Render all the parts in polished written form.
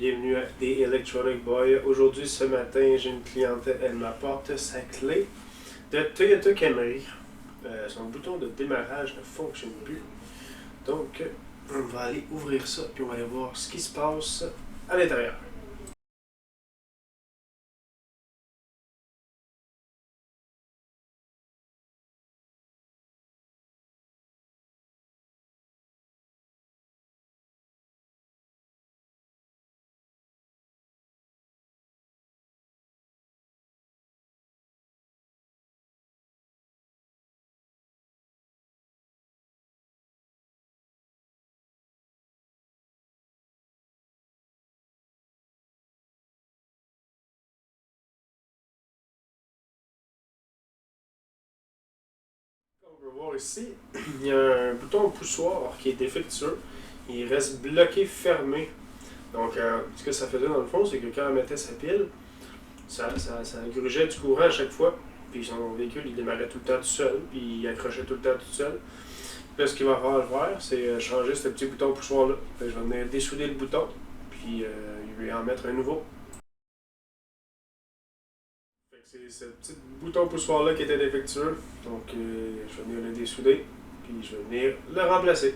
bienvenue à The Electronic Boy. Aujourd'hui, ce matin, j'ai une clientèle, elle m'apporte sa clé de Toyota Camry. Son bouton de démarrage ne fonctionne plus. Donc, on va aller ouvrir ça, puis on va aller voir ce qui se passe à l'intérieur. On peut voir ici, il y a un bouton poussoir qui est défectueux. Il reste bloqué fermé. Donc, ce que ça faisait dans le fond, c'est que quand elle mettait sa pile, ça grugeait du courant à chaque fois. Puis son véhicule, il démarrait tout le temps tout seul, puis il accrochait tout le temps tout seul. Là, ce qu'il va falloir faire, c'est changer ce petit bouton poussoir-là. Je vais venir dessouder le bouton, puis il va en mettre un nouveau. C'est ce petit bouton poussoir-là qui était défectueux. Donc, je vais venir le dessouder, puis je vais venir le remplacer.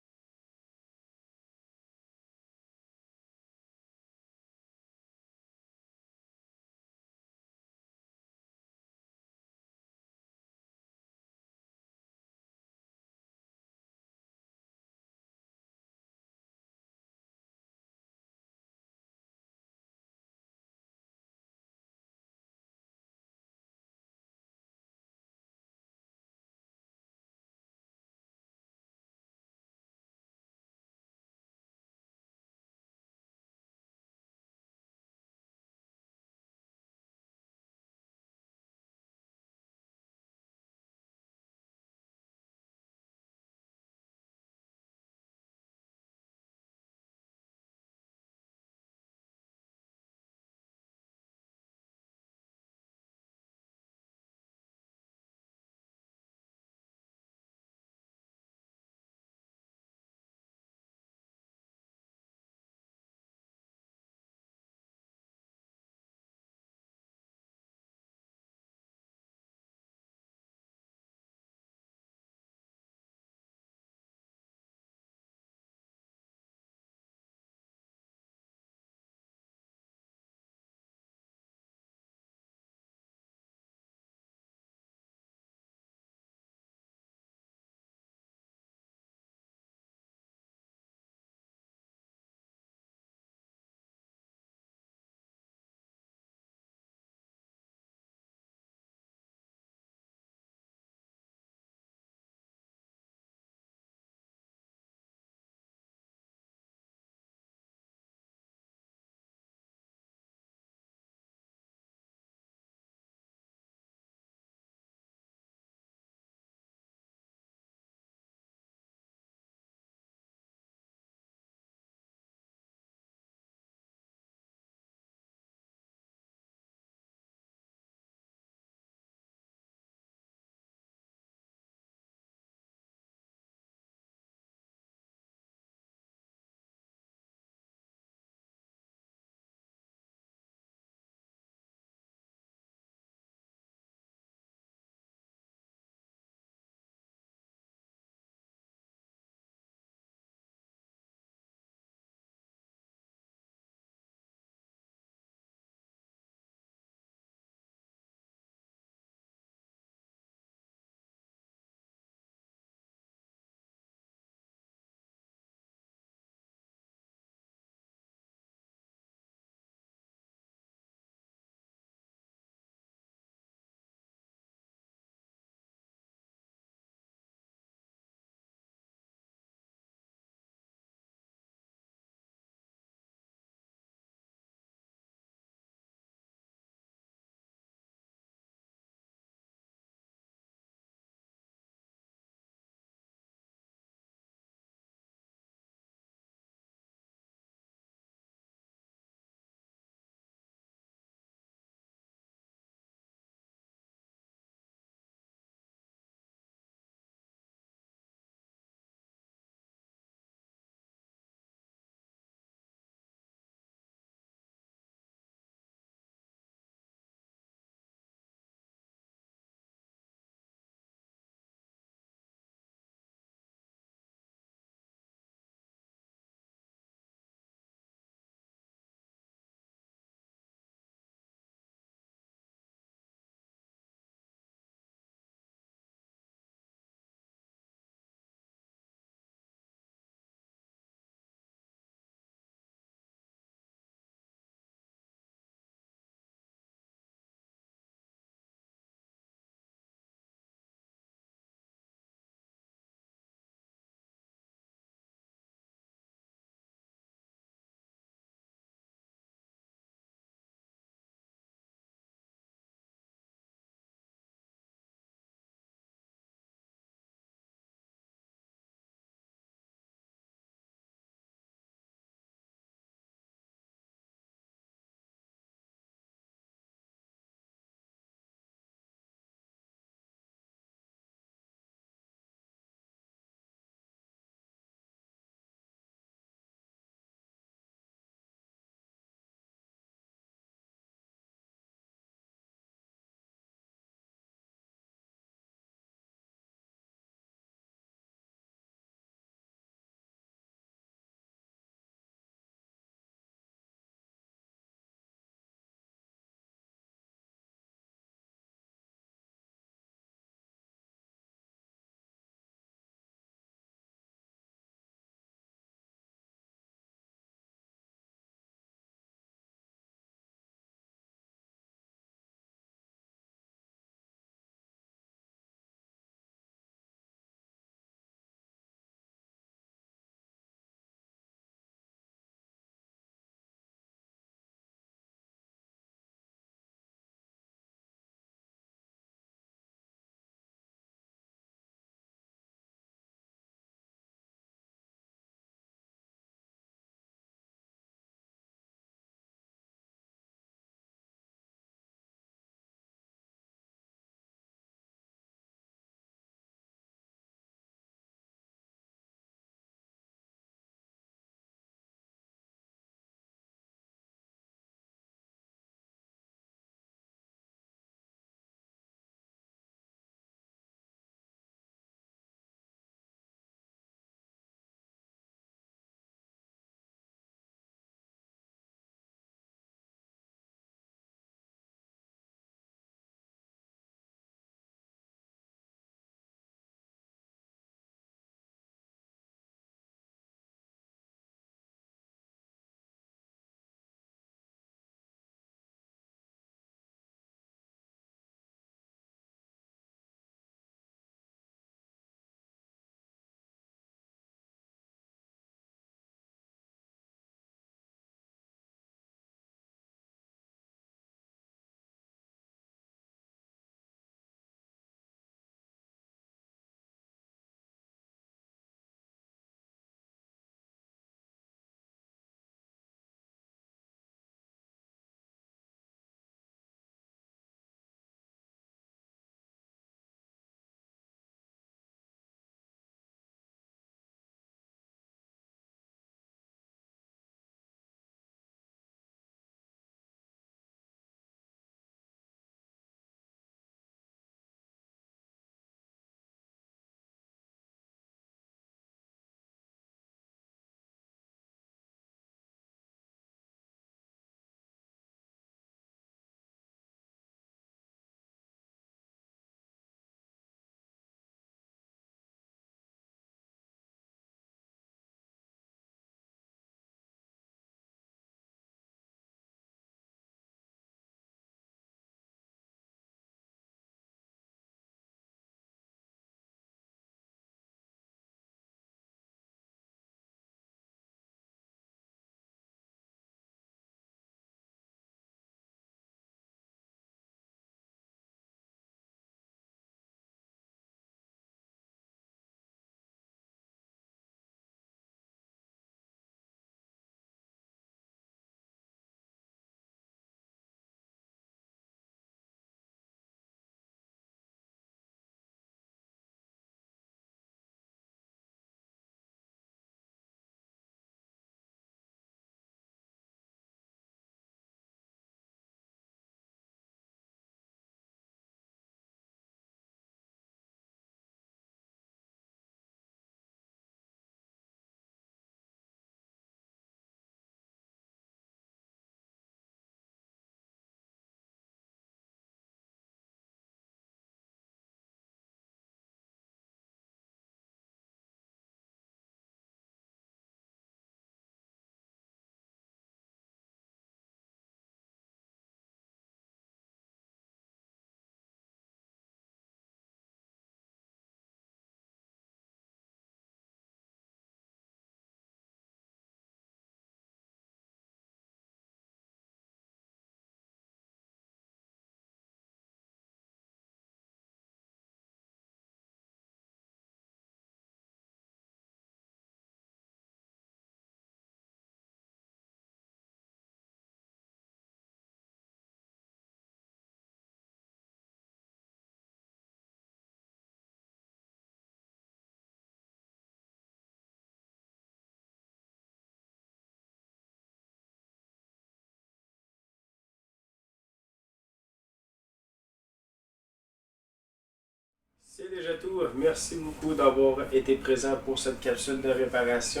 C'est déjà tout. Merci beaucoup d'avoir été présent pour cette capsule de réparation.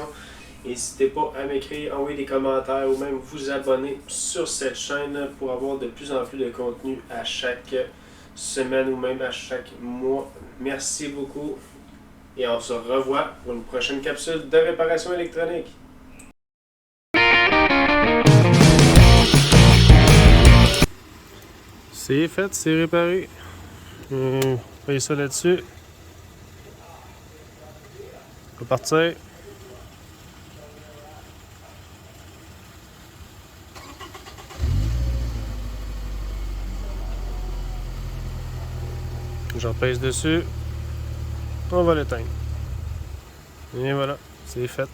N'hésitez pas à m'écrire, envoyer des commentaires ou même vous abonner sur cette chaîne pour avoir de plus en plus de contenu à chaque semaine ou même à chaque mois. Merci beaucoup et on se revoit pour une prochaine capsule de réparation électronique. C'est fait, c'est réparé. Voyez ça là-dessus. On va partir. J'en pèse dessus. On va l'éteindre. Et voilà, c'est fait.